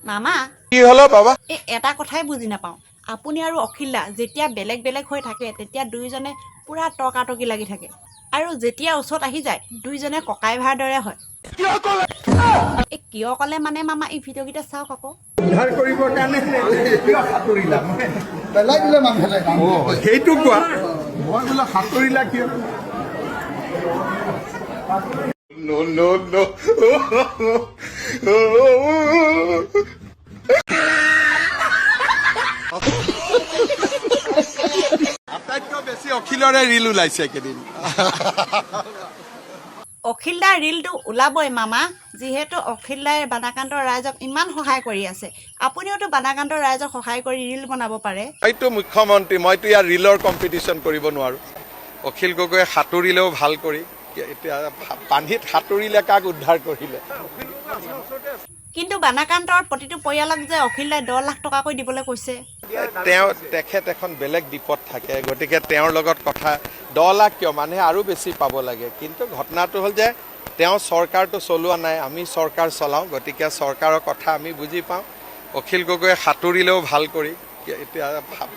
মামা কি হলো বাবা? এটা কথাই বুজি নাপাওঁ। আপুনি আৰু অখিলা যেতিয়া বেলেগ বেলেগ হৈ থাকে তেতিয়া দুইজনে পুৰা তৰ্কাতৰ্কি লাগি থাকে, আৰু যেতিয়া ওচৰত আহি যায় দুইজনে ককাই ভাইৰ দৰে হয়। কিয় ক'লে মানে মামা এই ভিডিঅ'কেইটা চাওক আকৌ। উদ্ধাৰ কৰিবৰ কাৰণে কিয় সাঁতুৰিলা? পেলাই দিলে মানুহে সেইটো কোৱা। মই বোলে সাঁতুৰিলা কিয়? No, no, no. আটাইতকৈ বেছি অখিলৰে ৰিল ওলাইছে একেদিন। অখিলদাৰ ৰিলটো ওলাবই মামা, যিহেতু অখিলদাই বানাকান্তৰ ৰাইজক ইমান সহায় কৰি আছে। আপুনিওতো বানাকান্তৰ ৰাইজক সহায় কৰি ৰিল বনাব পাৰে। মইতো মুখ্যমন্ত্ৰী, মইতো ইয়াৰ ৰিলৰ কম্পিটিশ্যন কৰিব নোৱাৰোঁ। অখিল গগৈয়ে সাঁতুৰিলেও ভাল কৰি, এতিয়া পানীত সাঁতুৰিলে কাক উদ্ধাৰ কৰিলে। কিন্তু বানাকান্তৰ প্ৰতিটো পৰিয়ালক যে অখিলদাই 10 লাখ টকাকৈ দিবলৈ কৈছে। তেখেত এখন বেলেগ দ্বীপত থাকে, গতিকে তেওঁৰ লগত কথা 10 লাখ কিয়, মানুহে আৰু বেছি পাব লাগে। কিন্তু ঘটনাটো হ'ল যে তেওঁ চৰকাৰটো চলোৱা নাই, আমি চৰকাৰ চলাওঁ, গতিকে চৰকাৰৰ কথা আমি বুজি পাওঁ। অখিল গগৈয়ে সাঁতুৰিলেও ভাল কৰি, এতিয়া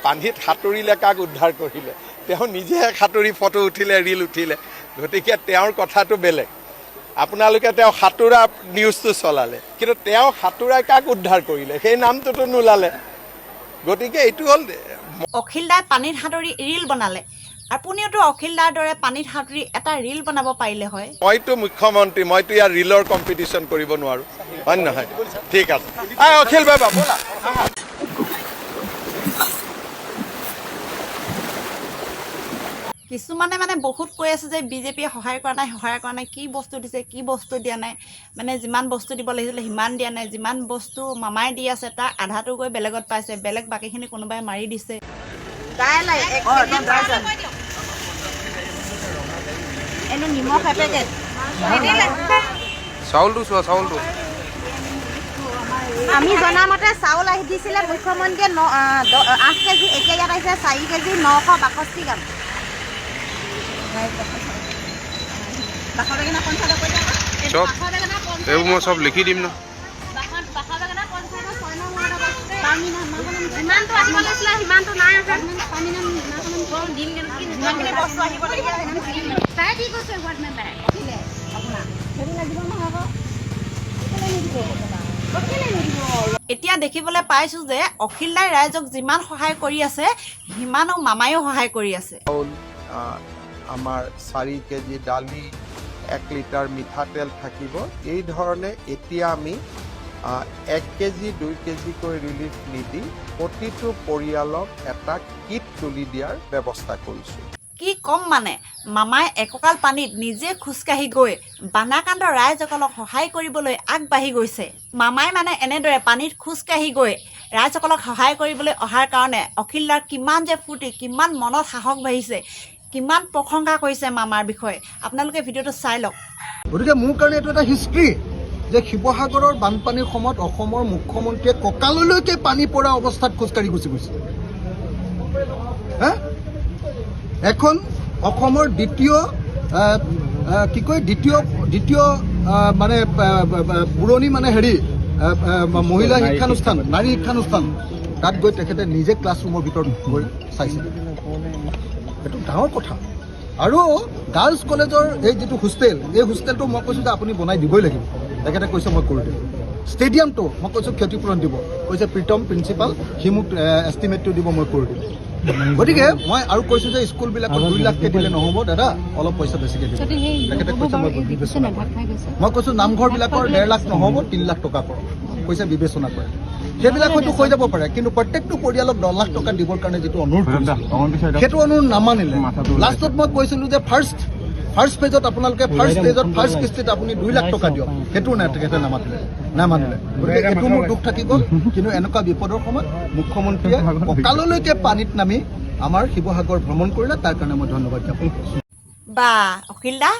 পানীত সাঁতুৰিলে কাক উদ্ধাৰ কৰিলে। তেওঁ নিজেহে সাঁতুৰি ফটো উঠিলে, ৰিল উঠিলে, গতিকে তেওঁৰ কথাটো বেলেগ। আপোনালোকে তেওঁ সাঁতোৰা নিউজটো চলালে, কিন্তু তেওঁ সাঁতোৰাই কাক উদ্ধাৰ কৰিলে সেই নামটোতো নোলালে। গতিকে এইটো হ'ল অখিলদাই পানীত সাঁতুৰি ৰিল বনালে, আপুনিওতো অখিলদাৰ দৰে পানীত সাঁতুৰি এটা ৰিল বনাব পাৰিলে হয়। মইতো মুখ্যমন্ত্ৰী, মইতো ইয়াৰ ৰিলৰ কম্পিটিশ্যন কৰিব নোৱাৰোঁ, হয় নহয়? ঠিক আছে, অখিল বাবা ব'লা। কিছুমানে মানে বহুত কৈ আছে যে বিজেপিয়ে সহায় কৰা নাই, কি বস্তু দিছে, কি বস্তু দিয়া নাই, মানে যিমান বস্তু দিব লাগিছিলে সিমান দিয়া নাই, যিমান বস্তু মামাই দি আছে তাৰ আধাটো গৈ বেলেগত পাইছে, বেলেগ বাকীখিনি কোনোবাই মাৰি দিছে। নিমখ এপেকেট, চাউলটো চোৱা, চাউলটো আমি জনামতে চাউল আহি দিছিলে মুখ্যমন্ত্ৰীয়ে 8 কেজি, এতিয়া ইয়াত আহিছে 4 কেজি 962 গ্ৰাম। চব এইবোৰ মই চব লিখি দিম ন। সিমানটো আহিব লাগিছিলে, সিমানটো নাই অহা। তাই কি কৈছে ৱাৰ্ড মেম্বাৰে আপোনাৰ হেৰি লাগিব নহয় আকৌ। এতিয়া দেখিবলৈ পাইছোঁ যে অখিলদাই ৰাইজক যিমান সহায় কৰি আছে সিমানো মামায়েও সহায় কৰি আছে। চাউল, আমাৰ 4 কেজি দালি, 1 লিটাৰ মিঠাতেল থাকিব। এই ধৰণে এতিয়া আমি 1 কেজি 2 কেজিকৈ ৰিলিফ নিদি প্ৰতিটো পৰিয়ালক এটা কিট তুলি দিয়াৰ ব্যৱস্থা কৰিছোঁ। কি কম মানে, মামাই একঁকাল পানীত নিজে খোজকাঢ়ি গৈ বানাকান্তৰ ৰাইজসকলক সহায় কৰিবলৈ আগবাঢ়ি গৈছে। মামাই মানে এনেদৰে পানীত খোজকাঢ়ি গৈ ৰাইজসকলক সহায় কৰিবলৈ অহাৰ কাৰণে অখিলদাৰ কিমান যে ফূৰ্তি, কিমান মনত সাহস বাঢ়িছে, কিমান প্ৰশংসা কৰিছে মামাৰ বিষয়ে। আপোনালোকে ভিডিঅ'টো চাই লওক। গতিকে মোৰ কাৰণে এইটো এটা হিষ্ট্ৰী যে শিৱসাগৰৰ বানপানীৰ সময়ত অসমৰ মুখ্যমন্ত্ৰীয়ে কঁকাললৈকে পানী পৰা অৱস্থাত খোজকাঢ়ি গুচি গৈছে। এখন অসমৰ দ্বিতীয় মানে পুৰণি মানে হেৰি মহিলা শিক্ষানুষ্ঠান, নাৰী শিক্ষানুষ্ঠান, তাত গৈ তেখেতে নিজে ক্লাছৰুমৰ ভিতৰত গৈ চাইছে। এইটো ডাঙৰ কথা। আৰু গাৰ্লছ কলেজৰ এই যিটো হোষ্টেল, এই হোষ্টেলটো মই কৈছোঁ যে আপুনি বনাই দিবই লাগিব। তেখেতে কৈছে মই কৰি দিম। ষ্টেডিয়ামটো মই কৈছোঁ ক্ষতিপূৰণ দিব, কৈছে প্ৰীতম প্ৰিন্সিপাল, সি মোক এষ্টিমেটটো দিব, মই কৰি দিম। গতিকে মই আৰু কৈছোঁ যে স্কুলবিলাকত 2 লাখকৈ দিলে নহ'ব দাদা, অলপ পইচা বেছিকৈ দিব। তেখেতে কৈছে মই বিবেচনা কৰিম। মই কৈছোঁ নামঘৰবিলাকৰ 1.5 লাখ নহ'ব, 3 লাখ টকা কৰক, কৈছে বিবেচনা কৰে। সেইবিলাক হয়তো হৈ যাব পাৰে, কিন্তু প্ৰত্যেকটো পৰিয়ালক 10 লাখ টকা দিবৰ কাৰণে যিটো অনুৰোধ সেইটো অনুৰোধ নামানিলে। লাষ্টত মই কৈছিলোঁ যে ফাৰ্ষ্ট পেজত আপোনালোকে ফাৰ্ষ্ট কিস্তিত আপুনি 2 লাখ টকা দিয়ক, সেইটো তেখেতে নামানিলে। গতিকে এইটো মোৰ দুখ থাকিব। কিন্তু এনেকুৱা বিপদৰ সময়ত মুখ্যমন্ত্ৰীয়ে কঁকাললৈকে পানীত নামি আমাৰ শিৱসাগৰ ভ্ৰমণ কৰিলে, তাৰ কাৰণে মই ধন্যবাদ জ্ঞাপন কৰিছোঁ। বা অখিলদা,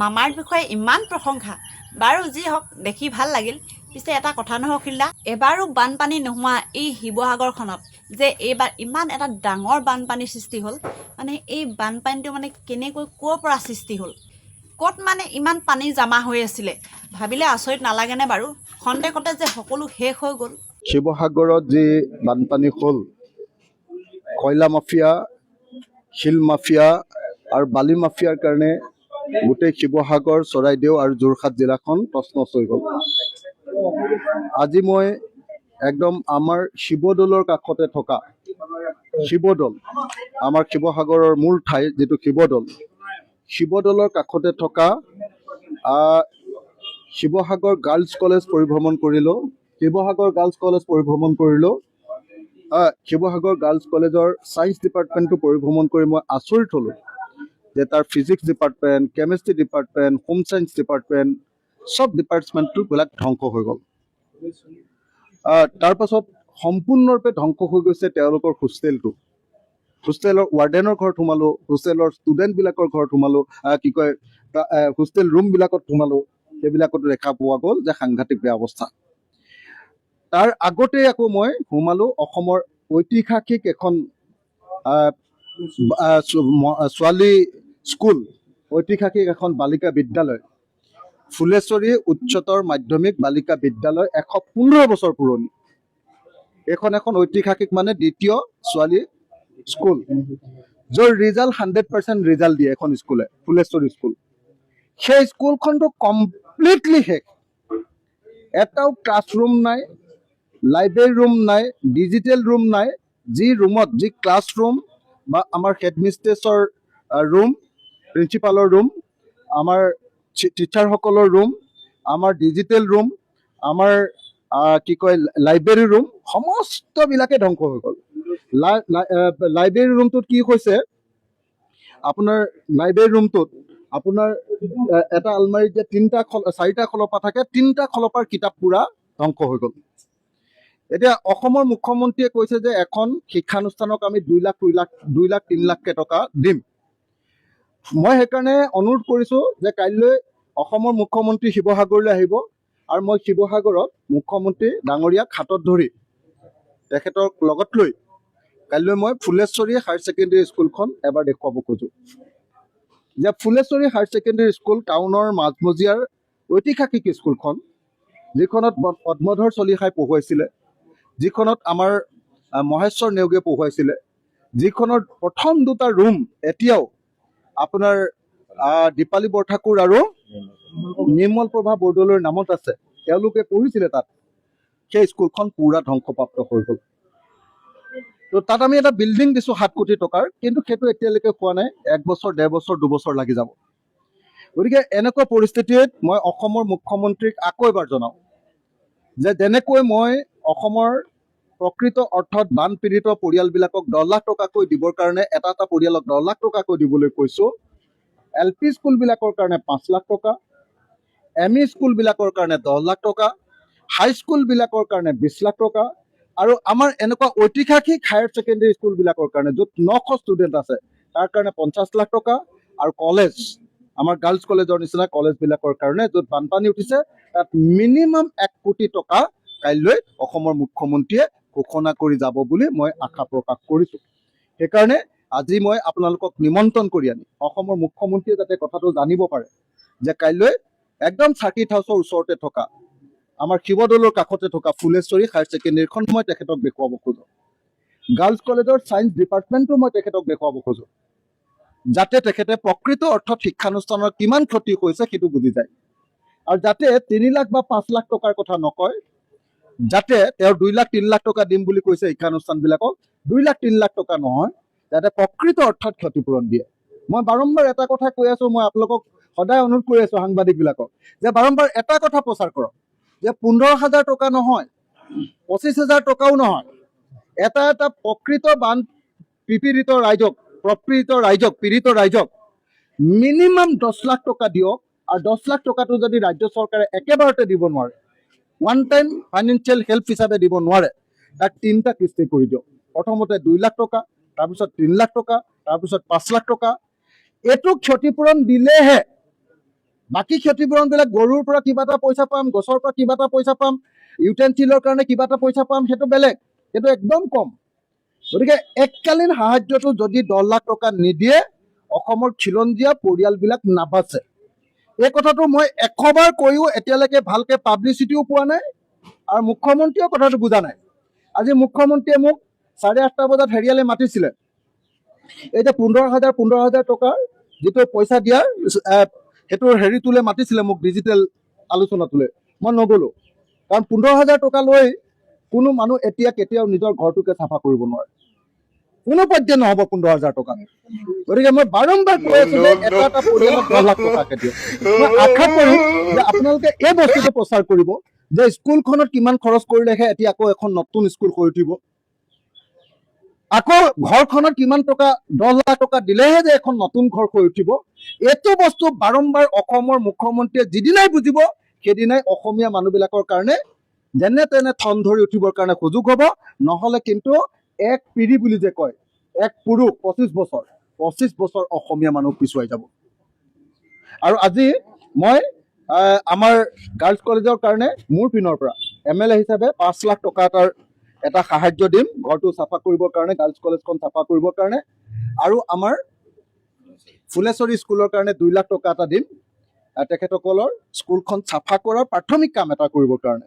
মামাৰ বিষয়ে ইমান প্ৰশংসা। বাৰু যি হওক, দেখি ভাল লাগিল। পিছে এটা কথা নহয় অখিলদা, এবাৰো বানপানী নোহোৱা এই শিৱসাগৰখনত যে এইবাৰ ইমান এটা ডাঙৰ বানপানীৰ সৃষ্টি হ'ল, মানে এই বানপানীটো মানে কেনেকৈ ক'ৰ পৰা সৃষ্টি হ'ল, ক'ত মানে ইমান পানী জমা হৈ আছিলে, ভাবিলে আচৰিত নালাগেনে বাৰু? খন্তেকতে যে সকলো শেষ হৈ গ'ল। শিৱসাগৰত যি বানপানী হ'ল, কয়লা মাফিয়া, শিল মাফিয়া আৰু বালি মাফিয়াৰ কাৰণে গোটেই শিৱসাগৰ, চৰাইদেউ আৰু যোৰহাট জিলাখন তছনছ হৈ গ'ল। আজি মই একদম আমাৰ শিৱদৌলৰ কাষতে থকা শিৱদৌল, আমাৰ শিৱসাগৰৰ মূল ঠাই যিটো শিৱদৌলৰ কাষতে থকা শিৱসাগৰ গাৰ্লছ কলেজ পৰিভ্ৰমণ কৰিলোঁ। শিৱসাগৰ গাৰ্লছ কলেজৰ ছায়েন্স ডিপাৰ্টমেণ্টটো পৰিভ্ৰমণ কৰি মই আচৰিত হ'লোঁ যে তাৰ physics department, chemistry department, home science department, চব ডিপাৰ্টমেণ্টবিলাক ধ্বংস হৈ গ'ল। তাৰপাছত সম্পূৰ্ণৰূপে ধ্বংস হৈ গৈছে তেওঁলোকৰ হোষ্টেলটো। হোষ্টেলৰ ৱাৰ্ডেনৰ ঘৰত সোমালোঁ, হোষ্টেলৰ ষ্টুডেণ্টবিলাকৰ ঘৰত সোমালোঁ, হোষ্টেল ৰুমবিলাকত সোমালোঁ, সেইবিলাকতো দেখা পোৱা গ'ল যে সাংঘাতিক বেয়া অৱস্থা। তাৰ আগতে আকৌ মই সোমালোঁ অসমৰ ঐতিহাসিক এখন ছোৱালী স্কুল, ঐতিহাসিক এখন বালিকা বিদ্যালয়, ফুলেশ্বৰী উচ্চতৰ মাধ্যমিক বালিকা বিদ্যালয়, 115 বছৰ পুৰণি। এইখন এখন ঐতিহাসিক মানে দ্বিতীয় ছোৱালী স্কুল, য'ৰ ৰিজাল্ট 100% ৰিজাল্ট দিয়ে এখন স্কুলে, ফুলেশ্বৰী স্কুল। সেই স্কুলখনটো কমপ্লিটলি শেষ। এটাও ক্লাছৰুম নাই, লাইব্ৰেৰী ৰুম নাই, ডিজিটেল ৰুম নাই। যি ৰুমত, যি ক্লাছৰুম বা আমাৰ হেডমিষ্ট্ৰেছৰ ৰুম, প্ৰিন্সিপালৰ ৰুম, আমাৰ টিচাৰসকলৰ ৰুম, আমাৰ ডিজিটেল ৰুম, আমাৰ লাইব্ৰেৰী ৰুম, সমস্তবিলাকে ধ্বংস হৈ গ'ল। লাইব্ৰেৰী ৰুমটোত কি হৈছে, আপোনাৰ লাইব্ৰেৰী ৰুমটোত আপোনাৰ এটা আলমাৰীত যে 4টা খলপা থাকে, 3টা খলপাৰ কিতাপ পুৰা ধ্বংস হৈ গ'ল। এতিয়া অসমৰ মুখ্যমন্ত্ৰীয়ে কৈছে যে এখন শিক্ষানুষ্ঠানক আমি 2 লাখ টকা দিম। মই সেইকাৰণে অনুৰোধ কৰিছোঁ যে কাইলৈ অসমৰ মুখ্যমন্ত্ৰী শিৱসাগৰলৈ আহিব আৰু মই শিৱসাগৰত মুখ্যমন্ত্ৰী ডাঙৰীয়াক হাতত ধৰি তেখেতক লগত লৈ কাইলৈ মই ফুলেশ্বৰী হায়াৰ ছেকেণ্ডেৰী স্কুলখন এবাৰ দেখুৱাব খোজোঁ। যে ফুলেশ্বৰী হায়াৰ ছেকেণ্ডেৰী স্কুল টাউনৰ মাজমজিয়াৰ ঐতিহাসিক স্কুলখন, যিখনত পদ্মধৰ চলিহাই পঢ়ুৱাইছিলে, যিখনত আমাৰ মহেশ্বৰ নেওগে পঢ়ুৱাইছিলে, যিখনৰ প্ৰথম 2টা ৰুম এতিয়াও আপোনাৰ দীপালী বৰঠাকুৰ আৰু নিৰ্মল প্ৰভা বৰদলৈৰ নামত আছে, তেওঁলোকে পঢ়িছিলে তাত। সেই স্কুলখন পুৰা ধ্বংসপ্ৰাপ্ত হৈ গ'ল। তো তাত আমি এটা বিল্ডিং দিছোঁ 7 কোটি টকাৰ, কিন্তু সেইটো এতিয়ালৈকে হোৱা নাই। 1 বছৰ, 1.5 বছৰ, 2 বছৰ লাগি যাব। গতিকে এনেকুৱা পৰিস্থিতিত মই অসমৰ মুখ্যমন্ত্ৰীক আকৌ এবাৰ জনাওঁ যে যেনেকৈ মই অসমৰ প্ৰকৃত অৰ্থত বানপীড়িত পৰিয়ালবিলাকক 10 লাখ টকাকৈ দিবৰ কাৰণে এটা পৰিয়ালক 10 লাখ টকাকৈ দিবলৈ কৈছোঁ, LP স্কুলবিলাকৰ কাৰণে 5 লাখ টকা, ME স্কুলবিলাকৰ কাৰণে 10 লাখ টকা, হাইস্কুলবিলাকৰ কাৰণে 20 লাখ টকা, আৰু আমাৰ এনেকুৱা ঐতিহাসিক হায়াৰ ছেকেণ্ডেৰী স্কুলবিলাকৰ কাৰণে য'ত 900 ষ্টুডেণ্ট আছে তাৰ কাৰণে 50 লাখ টকা, আৰু কলেজ, আমাৰ গাৰ্লছ কলেজৰ নিচিনা কলেজবিলাকৰ কাৰণে য'ত বানপানী উঠিছে তাত মিনিমাম 1 কোটি টকা কাইলৈ অসমৰ মুখ্যমন্ত্ৰীয়ে ঘোষণা কৰি যাব বুলি মই আশা প্ৰকাশ কৰিছোঁ। সেইকাৰণে আজি মই আপোনালোকক নিমন্ত্ৰণ কৰি আনি অসমৰ মুখ্যমন্ত্ৰীয়ে যাতে কথাটো জানিব পাৰে যে কাইলৈ একদম চাৰ্কিট হাউচৰ ওচৰতে থকা আমাৰ শিৱদৌলৰ কাষতে থকা ফুলেশ্বৰী হায়াৰ ছেকেণ্ডেৰীখন মই তেখেতক দেখুৱাব খোজোঁ। গাৰ্লছ কলেজৰ ছায়েন্স ডিপাৰ্টমেণ্টটো মই তেখেতক দেখুৱাব খোজোঁ, যাতে তেখেতে প্ৰকৃত অৰ্থত শিক্ষানুষ্ঠানৰ কিমান ক্ষতি হৈছে সেইটো বুজি যায়, আৰু যাতে 3 লাখ বা 5 লাখ টকাৰ কথা নকয়, যাতে তেওঁ 2 লাখ 3 লাখ টকা দিম বুলি কৈছে শিক্ষানুষ্ঠানবিলাকক, 2 লাখ 3 লাখ টকা নহয়, যাতে প্ৰকৃত অৰ্থত ক্ষতিপূৰণ দিয়ে। মই বাৰম্বাৰ এটা কথা কৈ আছোঁ, মই আপোনালোকক সদায় অনুৰোধ কৰি আছোঁ সাংবাদিকবিলাকক যে বাৰম্বাৰ এটা কথা প্ৰচাৰ কৰক যে 15,000 টকা নহয়, 25,000 টকাও নহয়, এটা প্ৰকৃত বান পীড়িত ৰাইজক মিনিমাম 10 লাখ টকা দিয়ক, আৰু 10 লাখ টকাটো যদি ৰাজ্য চৰকাৰে একেবাৰতে দিব নোৱাৰে, ওৱান টাইম ফাইনেন্সিয়েল হেল্প হিচাপে দিব নোৱাৰে, তাক 3টা কিস্তি কৰি দিয়ক। প্ৰথমতে 2 লাখ টকা, তাৰপিছত 3 লাখ টকা, তাৰপিছত 5 লাখ টকা। এইটো ক্ষতিপূৰণ দিলেহে, বাকী ক্ষতিপূৰণবিলাক গৰুৰ পৰা কিবা এটা পইচা পাম, গছৰ পৰা কিবা এটা পইচা পাম, ইউটেনচিলৰ কাৰণে কিবা এটা পইচা পাম, সেইটো বেলেগ, সেইটো একদম কম। গতিকে এককালীন সাহায্যটো যদি 10 লাখ টকা নিদিয়ে অসমৰ খিলঞ্জীয়া পৰিয়ালবিলাক নাবাচে। এই কথাটো মই 100 বাৰ কৈও এতিয়ালৈকে ভালকৈ পাব্লিচিটিও পোৱা নাই, আৰু মুখ্যমন্ত্ৰীয়েও কথাটো বুজা নাই। আজি মুখ্যমন্ত্ৰীয়ে মোক 8:30 বজাত হেৰিয়ালৈ মাতিছিলে, এতিয়া 15,000 টকাৰ যিটো পইচা দিয়াৰ সেইটো হেৰিটোলৈ মাতিছিলে মোক, ডিজিটেল আলোচনাটোলৈ। মই নগ'লোঁ, কাৰণ 15,000 টকা লৈ কোনো মানুহ এতিয়া কেতিয়াও নিজৰ ঘৰটোকে চাফা কৰিব নোৱাৰে, কোনো পধ্যে নহ'ব 15,000 টকা। গতিকে মই বাৰম্বাৰ কৈ আছো যে এটা এটা পৰিয়ালত 10 লাখ টকাকে দিয়ক। মই আশা কৰিম যে আপোনালোকে এই বস্তুটো প্ৰচাৰ কৰিব যে স্কুলখনত কিমান খৰচ কৰিলেহে এতিয়া আকৌ এখন নতুন স্কুল হৈ উঠিব, আকৌ ঘৰখনত কিমান টকা 10 লাখ টকা দিলেহে যে এখন নতুন ঘৰ হৈ উঠিব। এইটো বস্তু বাৰম্বাৰ অসমৰ মুখ্যমন্ত্ৰীয়ে যিদিনাই বুজিব সেইদিনাই অসমীয়া মানুহবিলাকৰ কাৰণে যেনে তেনে থন ধৰি উঠিবৰ কাৰণে সুযোগ হ'ব। নহ'লে কিন্তু এক পিঢ়ি বুলি যে কয়, এক পুৰুষ 25 বছৰ অসমীয়া মানুহ পিছুৱাই যাব। আৰু আজি মই আমাৰ গাৰ্লছ কলেজৰ কাৰণে মোৰ পিনৰ পৰা MLA হিচাপে 5 লাখ টকা এটা সাহায্য দিম ঘৰটো চাফা কৰিবৰ কাৰণে, গাৰ্লছ কলেজখন চাফা কৰিবৰ কাৰণে। আৰু আমাৰ ফুলেশ্বৰী স্কুলৰ কাৰণে 2 লাখ টকা এটা দিম, তেখেতসকলৰ স্কুলখন চাফা কৰাৰ প্ৰাথমিক কাম এটা কৰিবৰ কাৰণে।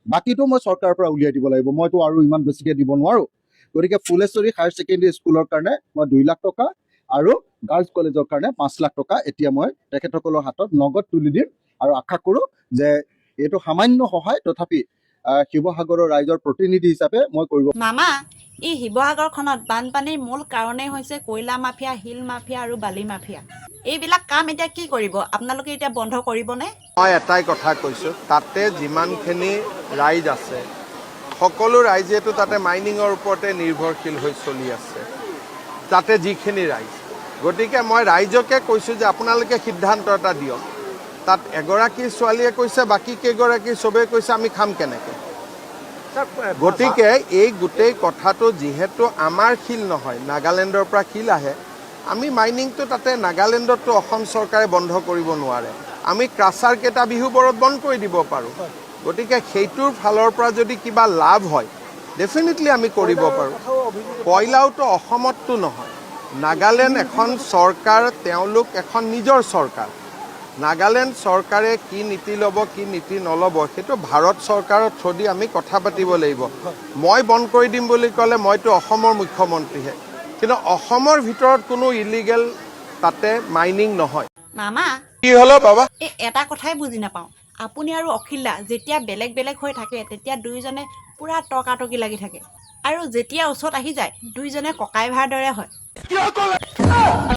বাকীটো মই চৰকাৰৰ পৰা উলিয়াই দিব লাগিব, মইতো আৰু ইমান বেছিকৈ দিব নোৱাৰোঁ। গতিকে ফুলেশ্বৰী হায়াৰ ছেকেণ্ডেৰী স্কুলৰ কাৰণে মই 2 লাখ টকা আৰু গাৰ্লছ কলেজৰ কাৰণে 5 লাখ টকা এতিয়া মই তেখেতসকলৰ হাতত নগদ তুলি দিম। আৰু আশা কৰোঁ যে এইটো সামান্য সহায়, তথাপি শিৱসাগৰৰ ৰাইজৰ প্ৰতিনিধি হিচাপে মই কৰিব। মামা, এই শিৱসাগৰখনত বানপানীৰ মূল কাৰণেই হৈছে কয়লা মাফিয়া, শিল মাফিয়া আৰু বালি মাফিয়া। এইবিলাক কাম এতিয়া কি কৰিব? আপোনালোকে এতিয়া বন্ধ কৰিবনে? মই এটাই কথা কৈছোঁ, তাতে যিমানখিনি ৰাইজ আছে সকলো ৰাইজেতো তাতে মাইনিঙৰ ওপৰতে নিৰ্ভৰশীল হৈ চলি আছে, তাতে যিখিনি ৰাইজ। গতিকে মই ৰাইজকে কৈছোঁ যে আপোনালোকে সিদ্ধান্ত এটা দিয়ক। তাত এগৰাকী ছোৱালীয়ে কৈছে, বাকী কেইগৰাকী চবেই কৈছে আমি খাম কেনেকৈ। গতিকে এই গোটেই কথাটো যিহেতু আমাৰ শিল নহয়, নাগালেণ্ডৰ পৰা শিল আহে, আমি মাইনিংটো তাতে নাগালেণ্ডততো অসম চৰকাৰে বন্ধ কৰিব নোৱাৰে। আমি ক্ৰাছাৰকেইটা বিহুবোৰত বন্ধ কৰি দিব পাৰোঁ। গতিকে সেইটোৰ ফালৰ পৰা যদি কিবা লাভ হয় ডেফিনেটলি আমি কৰিব পাৰোঁ। কয়লাওতো অসমততো নহয়, নাগালেণ্ড এখন চৰকাৰ, তেওঁলোক এখন নিজৰ চৰকাৰ। নাগালেণ্ড চৰকাৰে কি নীতি ল'ব কি নীতি নল'ব সেইটো ভাৰত চৰকাৰৰ থ্ৰুদি আমি কথা পাতিব লাগিব। মই বন্ধ কৰি দিম বুলি ক'লে মইতো অসমৰ মুখ্যমন্ত্ৰীহে, কিন্তু অসমৰ ভিতৰত কোনো ইলিগেল তাতে মাইনিং নহয়। মামা, কি হ'লো বাবা? এই এটা কথাই বুজি নাপাওঁ, আপুনি আৰু অখিলা যেতিয়া বেলেগ বেলেগ হৈ থাকে তেতিয়া দুয়োজনে পূৰা তৰ্কাতৰ্কি লাগি থাকে, আৰু যেতিয়া ওচৰত আহি যায় দুয়োজনে ককাই ভাইৰ দৰে হয়।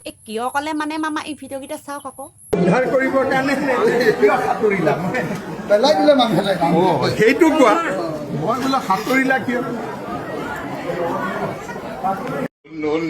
এই কিয় ক'লে মানে মামা, এই ভিডিঅ'কেইটা চাওক আকৌ। উদ্ধাৰ কৰিবৰ কাৰণে সাঁতুৰিলা পেলাই দিলে মানুহে সেইটো কোৱা। মই বোলে সাঁতুৰিলা কিয়? No.